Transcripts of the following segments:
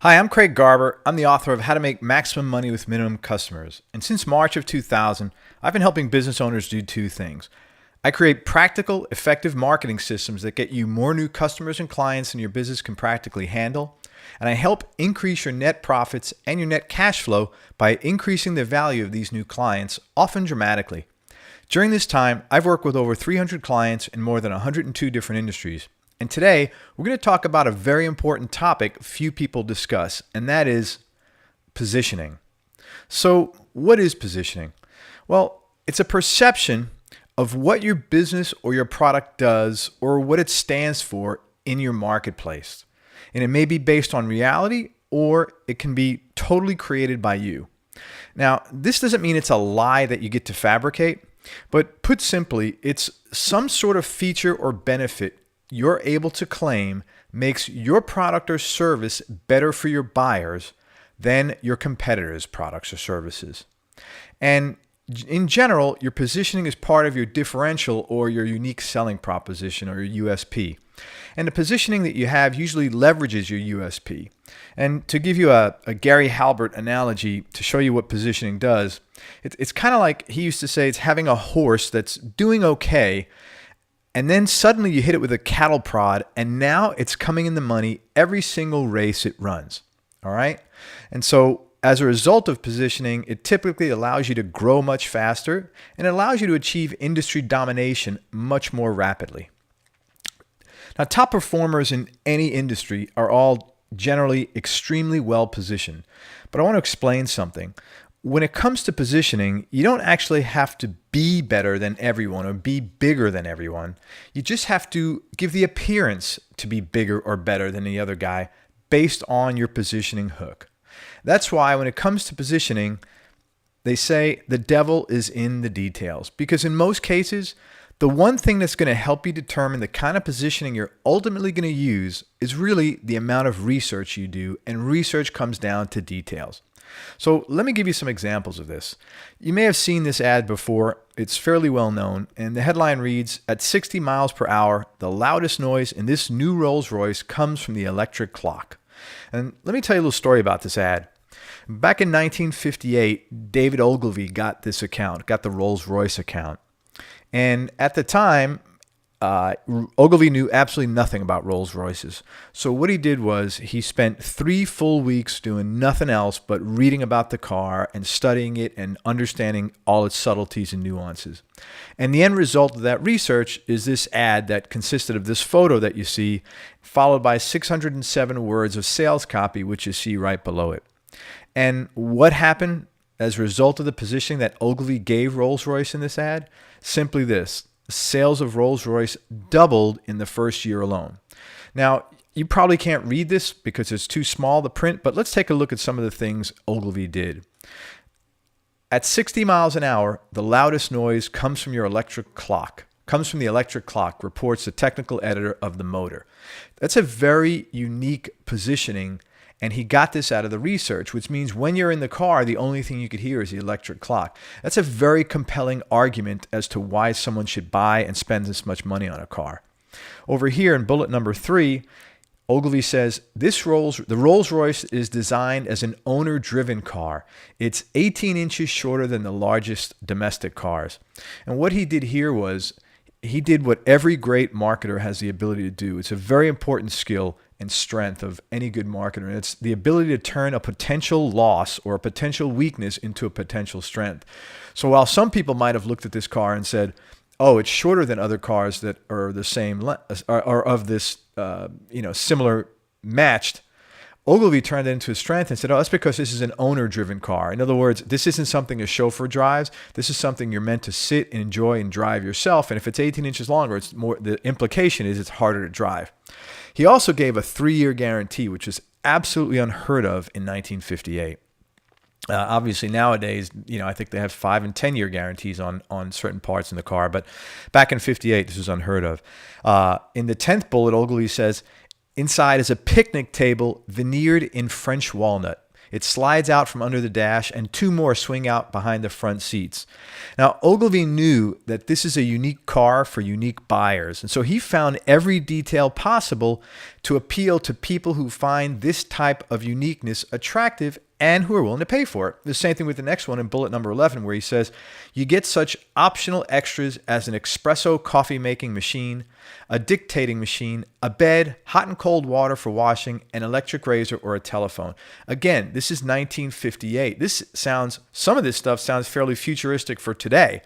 Hi, I'm Craig Garber. I'm the author of How to Make Maximum Money with Minimum Customers. And since March of 2000, I've been helping business owners do two things. I create practical, effective marketing systems that get you more new customers and clients than your business can practically handle. And I help increase your net profits and your net cash flow by increasing the value of these new clients, often dramatically. During this time, I've worked with over 300 clients in more than 102 different industries. And today, we're going to talk about a very important topic few people discuss, and that is positioning. So, what is positioning? Well, it's a perception of what your business or your product does or what it stands for in your marketplace. And it may be based on reality or it can be totally created by you. Now, this doesn't mean it's a lie that you get to fabricate, but put simply, it's some sort of feature or benefit you're able to claim makes your product or service better for your buyers than your competitors' products or services. And in general, your positioning is part of your differential or your unique selling proposition or your USP. And the positioning that you have usually leverages your USP. And to give you a Gary Halbert analogy to show you what positioning does, it's kind of like he used to say it's having a horse that's doing okay, and then suddenly you hit it with a cattle prod, and now it's coming in the money every single race it runs. All right? And so as a result of positioning, it typically allows you to grow much faster, and it allows you to achieve industry domination much more rapidly. Now, top performers in any industry are all generally extremely well positioned. But I want to explain something. When it comes to positioning, you don't actually have to be better than everyone or be bigger than everyone. You just have to give the appearance to be bigger or better than the other guy based on your positioning hook. That's why when it comes to positioning, they say the devil is in the details. Because in most cases, the one thing that's going to help you determine the kind of positioning you're ultimately going to use is really the amount of research you do, and research comes down to details. So let me give you some examples of this. You may have seen this ad before. It's fairly well known, and the headline reads, "At 60 miles per hour, the loudest noise in this new Rolls-Royce comes from the electric clock." And let me tell you a little story about this ad. Back in 1958, David Ogilvy got the Rolls-Royce account. And at the time, Ogilvy knew absolutely nothing about Rolls-Royces. So what he did was he spent 3 full weeks doing nothing else but reading about the car and studying it and understanding all its subtleties and nuances. And the end result of that research is this ad that consisted of this photo that you see, followed by 607 words of sales copy, which you see right below it. And what happened as a result of the positioning that Ogilvy gave Rolls-Royce in this ad? Simply this. Sales of Rolls-Royce doubled in the first year alone. Now, you probably can't read this because it's too small to print, but let's take a look at some of the things Ogilvy did. At 60 miles an hour, the loudest noise comes from your electric clock. Comes from the electric clock, reports the technical editor of the motor. That's a very unique positioning, and he got this out of the research, which means when you're in the car, the only thing you could hear is the electric clock. That's a very compelling argument as to why someone should buy and spend this much money on a car. Over here in bullet number 3, Ogilvy says, the Rolls-Royce is designed as an owner-driven car. It's 18 inches shorter than the largest domestic cars. And what he did here was, he did what every great marketer has the ability to do. It's a very important skill and strength of any good marketer. And it's the ability to turn a potential loss or a potential weakness into a potential strength. So while some people might have looked at this car and said, oh, it's shorter than other cars that are the same, or of this, similar matched, Ogilvy turned it into a strength and said, oh, that's because this is an owner-driven car. In other words, this isn't something a chauffeur drives. This is something you're meant to sit and enjoy and drive yourself. And if it's 18 inches longer, it's more. The implication is it's harder to drive. He also gave a 3-year guarantee, which was absolutely unheard of in 1958. Obviously, nowadays, I think they have 5- and 10-year guarantees on certain parts in the car. But back in 58, this was unheard of. In the 10th bullet, Ogilvy says, inside is a picnic table veneered in French walnut. It slides out from under the dash, and 2 more swing out behind the front seats. Now, Ogilvy knew that this is a unique car for unique buyers, and so he found every detail possible to appeal to people who find this type of uniqueness attractive and who are willing to pay for it. The same thing with the next one in bullet number 11, where he says, you get such optional extras as an espresso coffee making machine, a dictating machine, a bed, hot and cold water for washing, an electric razor, or a telephone. Again, this is 1958. Some of this stuff sounds fairly futuristic for today.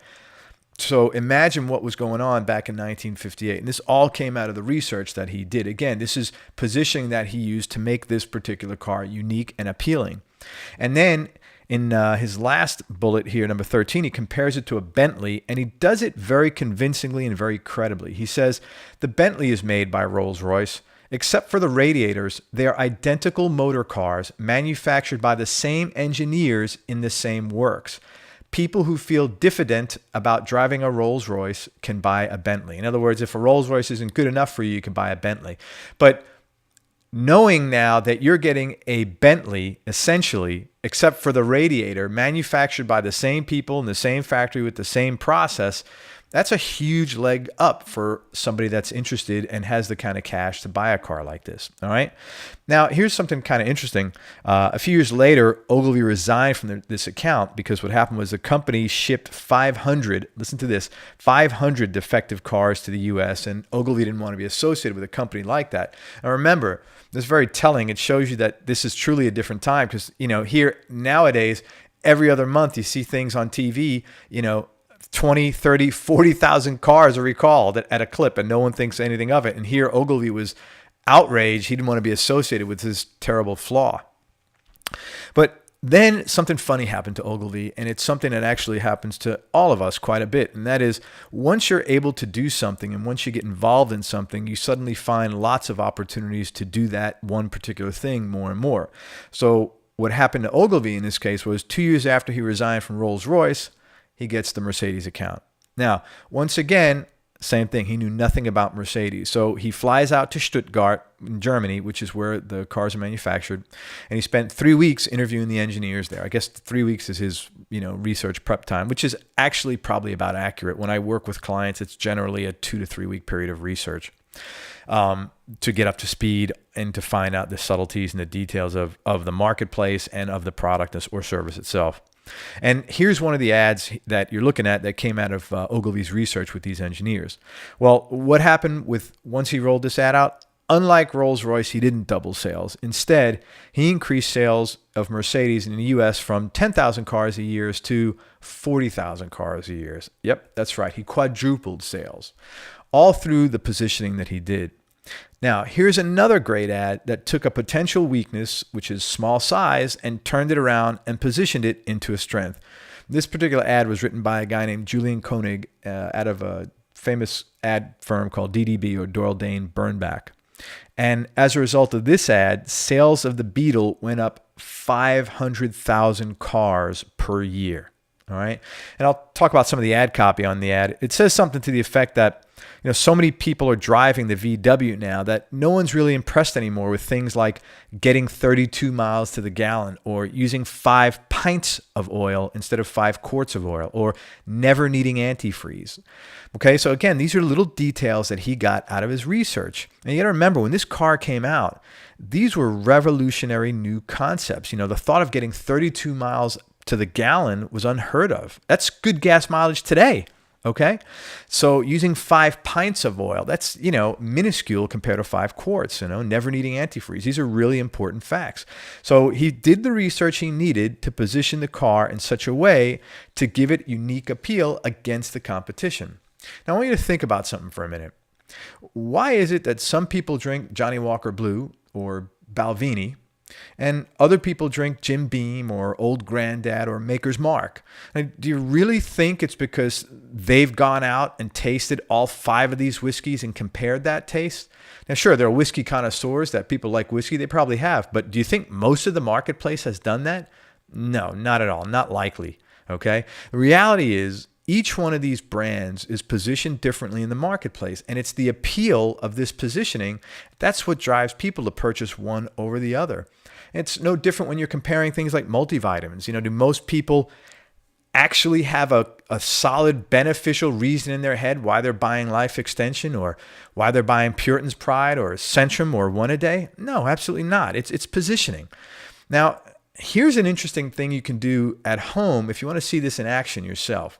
So imagine what was going on back in 1958. And this all came out of the research that he did. Again, this is positioning that he used to make this particular car unique and appealing. And then in his last bullet here, number 13, he compares it to a Bentley, and he does it very convincingly and very credibly. He says, the Bentley is made by Rolls-Royce. Except for the radiators, they are identical motor cars manufactured by the same engineers in the same works. People who feel diffident about driving a Rolls-Royce can buy a Bentley. In other words, if a Rolls-Royce isn't good enough for you, you can buy a Bentley. But knowing now that you're getting a Bentley, essentially, except for the radiator, manufactured by the same people in the same factory with the same process, that's a huge leg up for somebody that's interested and has the kind of cash to buy a car like this. All right. Now, here's something kind of interesting. A few years later, Ogilvy resigned from this account because what happened was the company shipped 500, listen to this, 500 defective cars to the U.S., and Ogilvy didn't want to be associated with a company like that. And remember, this is very telling. It shows you that this is truly a different time because, here nowadays, every other month you see things on TV, 20, 30, 40,000 cars are recalled at a clip, and no one thinks anything of it. And here Ogilvy was outraged. He didn't want to be associated with this terrible flaw. But then something funny happened to Ogilvy, and it's something that actually happens to all of us quite a bit. And that is, once you're able to do something and once you get involved in something, you suddenly find lots of opportunities to do that one particular thing more and more. So what happened to Ogilvy in this case was 2 years after he resigned from Rolls-Royce, he gets the Mercedes account. Now, once again, same thing. He knew nothing about Mercedes. So he flies out to Stuttgart in Germany, which is where the cars are manufactured. And he spent 3 weeks interviewing the engineers there. I guess 3 weeks is his, research prep time, which is actually probably about accurate. When I work with clients, it's generally a 2 to 3 week period of research to get up to speed and to find out the subtleties and the details of the marketplace and of the product or service itself. And here's one of the ads that you're looking at that came out of Ogilvy's research with these engineers. Well, what happened once he rolled this ad out? Unlike Rolls-Royce, he didn't double sales. Instead, he increased sales of Mercedes in the U.S. from 10,000 cars a year to 40,000 cars a year. Yep, that's right. He quadrupled sales, all through the positioning that he did. Now, here's another great ad that took a potential weakness, which is small size, and turned it around and positioned it into a strength. This particular ad was written by a guy named Julian Koenig out of a famous ad firm called DDB, or Doyle Dane Bernbach. And as a result of this ad, sales of the Beetle went up 500,000 cars per year. All right. And I'll talk about some of the ad copy on the ad. It says something to the effect that, so many people are driving the VW now that no one's really impressed anymore with things like getting 32 miles to the gallon, or using 5 pints of oil instead of 5 quarts of oil, or never needing antifreeze. Okay. So again, these are little details that he got out of his research. And you got to remember, when this car came out, these were revolutionary new concepts. The thought of getting 32 miles to the gallon was unheard of. That's good gas mileage today. Okay. So using 5 pints of oil, that's, minuscule compared to 5 quarts, never needing antifreeze. These are really important facts. So he did the research he needed to position the car in such a way to give it unique appeal against the competition. Now, I want you to think about something for a minute. Why is it that some people drink Johnny Walker Blue or Balvenie, and other people drink Jim Beam or Old Granddad or Maker's Mark? And do you really think it's because they've gone out and tasted all 5 of these whiskeys and compared that taste? Now, sure, there are whiskey connoisseurs that people like whiskey. They probably have. But do you think most of the marketplace has done that? No, not at all. Not likely. Okay. The reality is, each one of these brands is positioned differently in the marketplace. And it's the appeal of this positioning that's what drives people to purchase one over the other. It's no different when you're comparing things like multivitamins. Do most people actually have a solid beneficial reason in their head why they're buying Life Extension or why they're buying Puritan's Pride or Centrum or One A Day? No, absolutely not. It's positioning. Now, here's an interesting thing you can do at home if you want to see this in action yourself.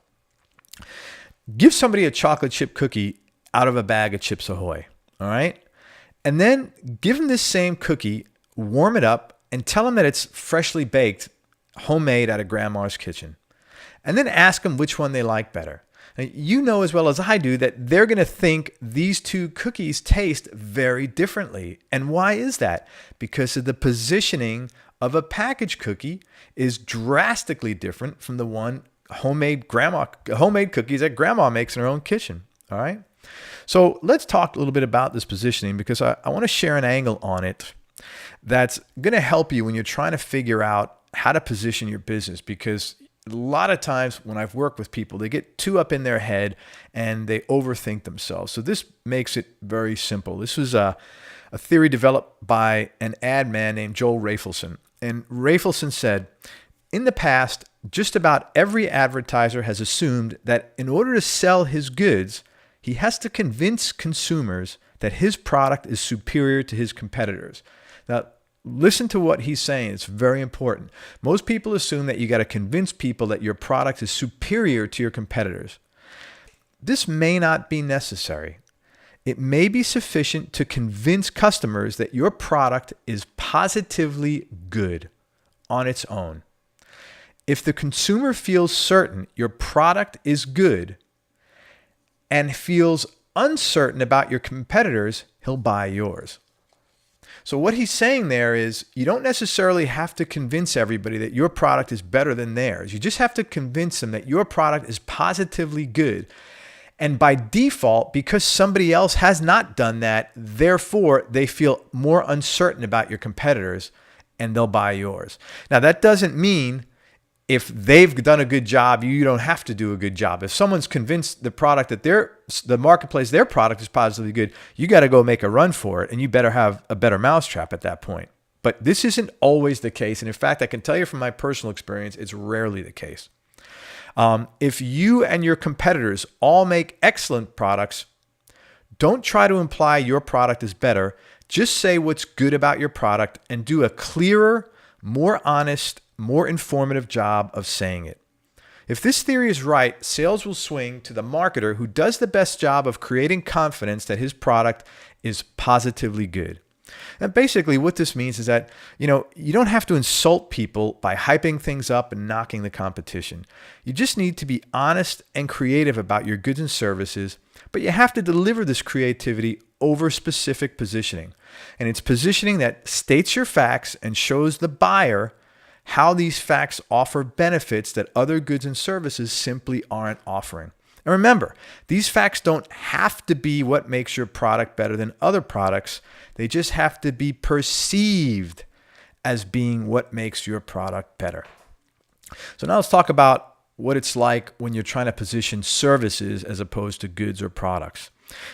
Give somebody a chocolate chip cookie out of a bag of Chips Ahoy, all right? And then give them this same cookie, warm it up, and tell them that it's freshly baked, homemade out of grandma's kitchen. And then ask them which one they like better. Now, you know as well as I do that they're going to think these two cookies taste very differently. And why is that? Because of the positioning of a packaged cookie is drastically different from the one homemade cookies that grandma makes in her own kitchen. All right. So let's talk a little bit about this positioning because I want to share an angle on it that's going to help you when you're trying to figure out how to position your business. Because a lot of times when I've worked with people, they get too up in their head and they overthink themselves. So this makes it very simple. This was a theory developed by an ad man named Joel Rafelson. And Rafelson said, in the past, just about every advertiser has assumed that in order to sell his goods, he has to convince consumers that his product is superior to his competitors. Now, listen to what he's saying. It's very important. Most people assume that you got to convince people that your product is superior to your competitors. This may not be necessary. It may be sufficient to convince customers that your product is positively good on its own. If the consumer feels certain your product is good and feels uncertain about your competitors, he'll buy yours. So what he's saying there is you don't necessarily have to convince everybody that your product is better than theirs. You just have to convince them that your product is positively good. And by default, because somebody else has not done that, therefore they feel more uncertain about your competitors and they'll buy yours. Now, that doesn't mean if they've done a good job, you don't have to do a good job. If someone's convinced the product that the marketplace, their product is positively good, you got to go make a run for it, and you better have a better mousetrap at that point. But this isn't always the case. And in fact, I can tell you from my personal experience, it's rarely the case. If you and your competitors all make excellent products, don't try to imply your product is better. Just say what's good about your product and do a clearer, more honest, more informative job of saying it. If this theory is right, sales will swing to the marketer who does the best job of creating confidence that his product is positively good. And basically what this means is that, you don't have to insult people by hyping things up and knocking the competition. You just need to be honest and creative about your goods and services, but you have to deliver this creativity over specific positioning. And it's positioning that states your facts and shows the buyer how these facts offer benefits that other goods and services simply aren't offering. And remember, these facts don't have to be what makes your product better than other products. They just have to be perceived as being what makes your product better. So now let's talk about what it's like when you're trying to position services as opposed to goods or products.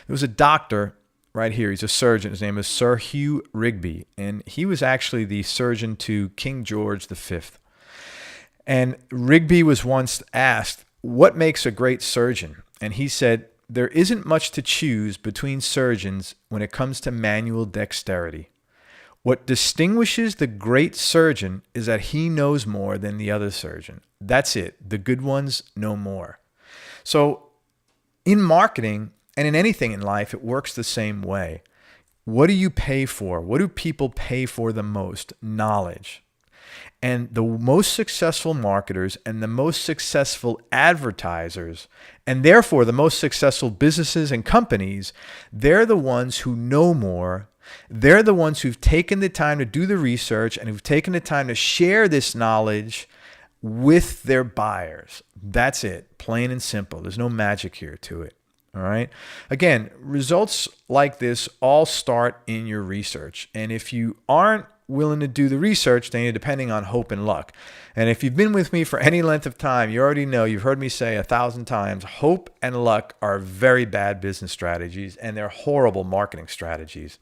There was a doctor right here. He's a surgeon. His name is Sir Hugh Rigby, and he was actually the surgeon to King George V. And Rigby was once asked, what makes a great surgeon? And he said, there isn't much to choose between surgeons when it comes to manual dexterity. What distinguishes the great surgeon is that he knows more than the other surgeon. That's it. The good ones know more. So in marketing, and in anything in life, it works the same way. What do you pay for? What do people pay for the most? Knowledge. And the most successful marketers and the most successful advertisers, and therefore the most successful businesses and companies, they're the ones who know more. They're the ones who've taken the time to do the research and who've taken the time to share this knowledge with their buyers. That's it. Plain and simple. There's no magic here to it. All right. Again, results like this all start in your research. And if you aren't willing to do the research, then you're depending on hope and luck. And if you've been with me for any length of time, you already know, you've heard me say 1,000 times, hope and luck are very bad business strategies, and they're horrible marketing strategies.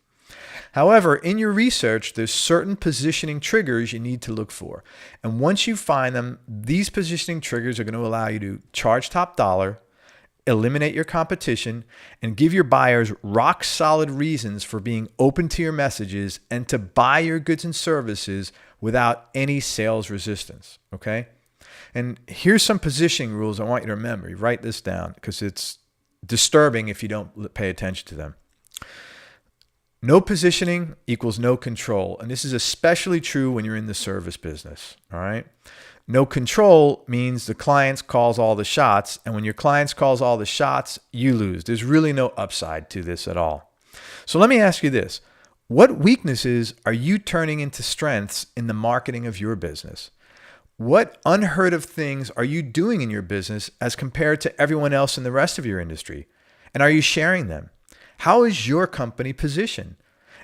However, in your research, there's certain positioning triggers you need to look for. And once you find them, these positioning triggers are going to allow you to charge top dollar, eliminate your competition, and give your buyers rock solid reasons for being open to your messages and to buy your goods and services without any sales resistance. Okay? And here's some positioning rules I want you to remember. You write this down because it's disturbing if you don't pay attention to them. No positioning equals no control. And this is especially true when you're in the service business. All right. No control means the client calls all the shots. And when your client calls all the shots, you lose. There's really no upside to this at all. So let me ask you this. What weaknesses are you turning into strengths in the marketing of your business? What unheard of things are you doing in your business as compared to everyone else in the rest of your industry? And are you sharing them? How is your company positioned?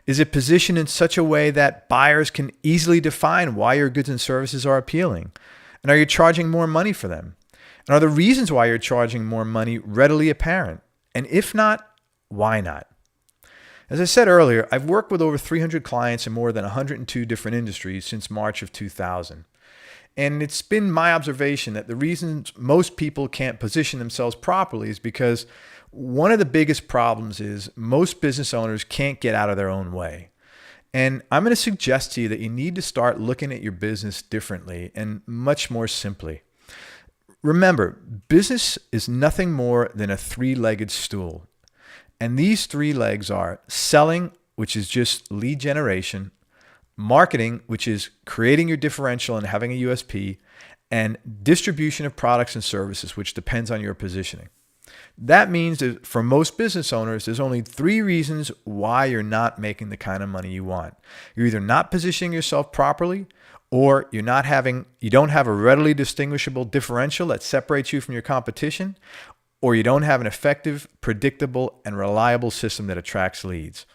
Is it positioned in such a way that buyers can easily define why your goods and services are appealing? And are you charging more money for them? And are the reasons why you're charging more money readily apparent? And if not, why not? As I said earlier, I've worked with over 300 clients in more than 102 different industries since March of 2000. And it's been my observation that the reasons most people can't position themselves properly is because one of the biggest problems is most business owners can't get out of their own way. And I'm going to suggest to you that you need to start looking at your business differently and much more simply. Remember, business is nothing more than a three-legged stool. And these three legs are selling, which is just lead generation, marketing, which is creating your differential and having a USP, and distribution of products and services, which depends on your positioning. That means that for most business owners, there's only three reasons why you're not making the kind of money you want. You're either not positioning yourself properly, or you don't have a readily distinguishable differential that separates you from your competition, or you don't have an effective, predictable, and reliable system that attracts leads.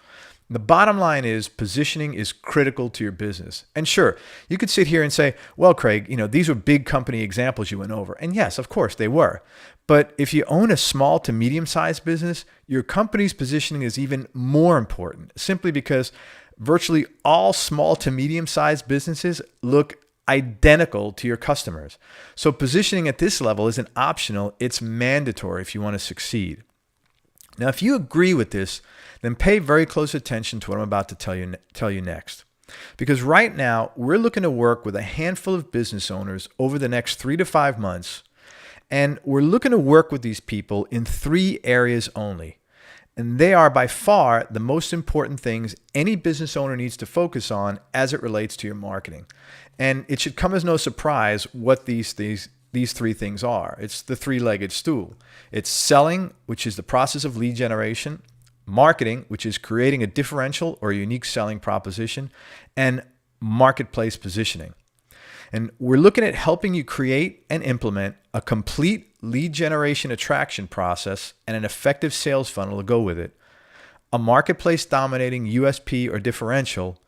The bottom line is positioning is critical to your business. And sure, you could sit here and say, well, Craig, these were big company examples you went over. And yes, of course they were. But if you own a small to medium-sized business, your company's positioning is even more important, simply because virtually all small to medium-sized businesses look identical to your customers. So positioning at this level isn't optional, it's mandatory if you want to succeed. Now, if you agree with this, then pay very close attention to what I'm about to tell you next. Because right now, we're looking to work with a handful of business owners over the next 3 to 5 months. And we're looking to work with these people in 3 areas only. And they are by far the most important things any business owner needs to focus on as it relates to your marketing. And it should come as no surprise what these 3 things are. It's the three-legged stool. It's selling, which is the process of lead generation, marketing, which is creating a differential or a unique selling proposition, and marketplace positioning. And we're looking at helping you create and implement a complete lead generation attraction process and an effective sales funnel to go with it, a marketplace dominating USP or differential,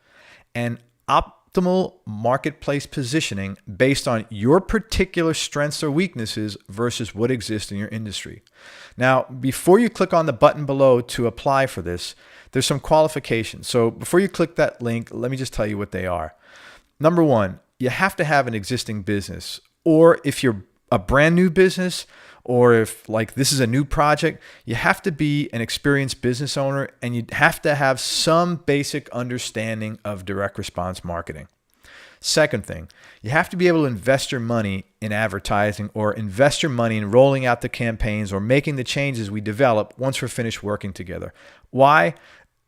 and optimal marketplace positioning based on your particular strengths or weaknesses versus what exists in your industry. Now, before you click on the button below to apply for this, there's some qualifications. So before you click that link, let me just tell you what they are. Number 1, you have to have an existing business, or if you're a brand new business, or if this is a new project, you have to be an experienced business owner and you have to have some basic understanding of direct response marketing. Second thing, you have to be able to invest your money in advertising or invest your money in rolling out the campaigns or making the changes we develop once we're finished working together. Why?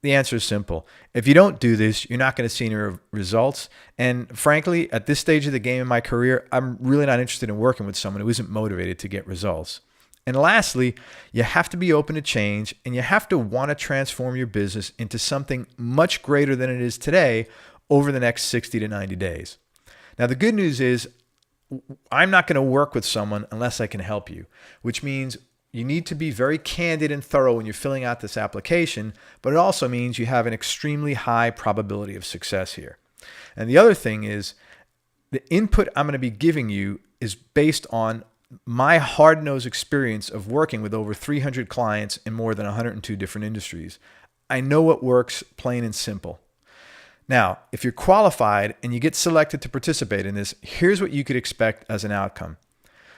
The answer is simple. If you don't do this, you're not going to see any results. And frankly, at this stage of the game in my career, I'm really not interested in working with someone who isn't motivated to get results. And lastly, you have to be open to change and you have to want to transform your business into something much greater than it is today over the next 60 to 90 days. Now, the good news is I'm not going to work with someone unless I can help you, which means you need to be very candid and thorough when you're filling out this application, but it also means you have an extremely high probability of success here. And the other thing is the input I'm going to be giving you is based on my hard-nosed experience of working with over 300 clients in more than 102 different industries. I know what works, plain and simple. Now, if you're qualified and you get selected to participate in this, here's what you could expect as an outcome.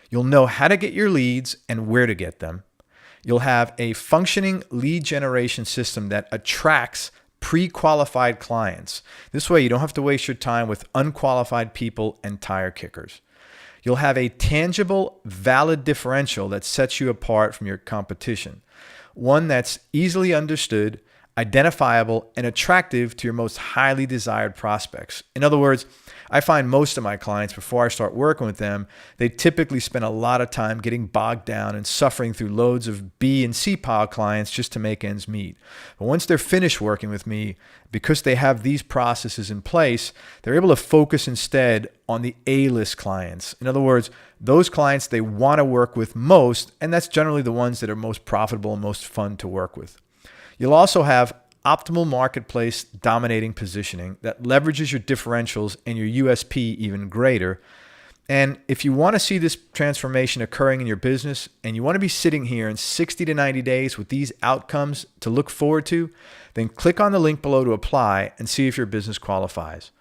You'll know how to get your leads and where to get them. You'll have a functioning lead generation system that attracts pre-qualified clients. This way, you don't have to waste your time with unqualified people and tire kickers. You'll have a tangible, valid differential that sets you apart from your competition. One that's easily understood, identifiable, and attractive to your most highly desired prospects. In other words, I find most of my clients, before I start working with them, they typically spend a lot of time getting bogged down and suffering through loads of B and C pile clients just to make ends meet. But once they're finished working with me, because they have these processes in place, they're able to focus instead on the A-list clients. In other words, those clients they want to work with most, and that's generally the ones that are most profitable and most fun to work with. You'll also have optimal marketplace dominating positioning that leverages your differentials and your USP even greater. And if you want to see this transformation occurring in your business and you want to be sitting here in 60 to 90 days with these outcomes to look forward to, then click on the link below to apply and see if your business qualifies.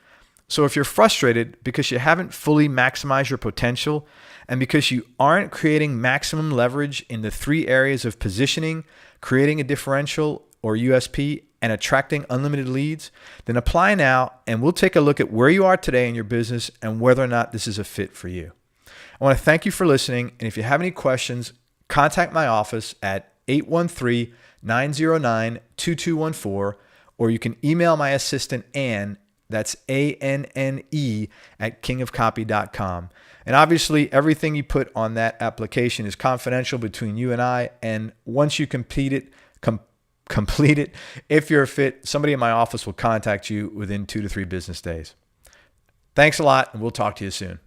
So if you're frustrated because you haven't fully maximized your potential and because you aren't creating maximum leverage in the 3 areas of positioning, creating a differential or USP, and attracting unlimited leads, then apply now and we'll take a look at where you are today in your business and whether or not this is a fit for you. I want to thank you for listening, and if you have any questions, contact my office at 813-909-2214, or you can email my assistant Anne, that's ANNE, at kingofcopy.com. And obviously, everything you put on that application is confidential between you and I, and once you complete it, if you're a fit, somebody in my office will contact you within 2 to 3 business days. Thanks a lot, and we'll talk to you soon.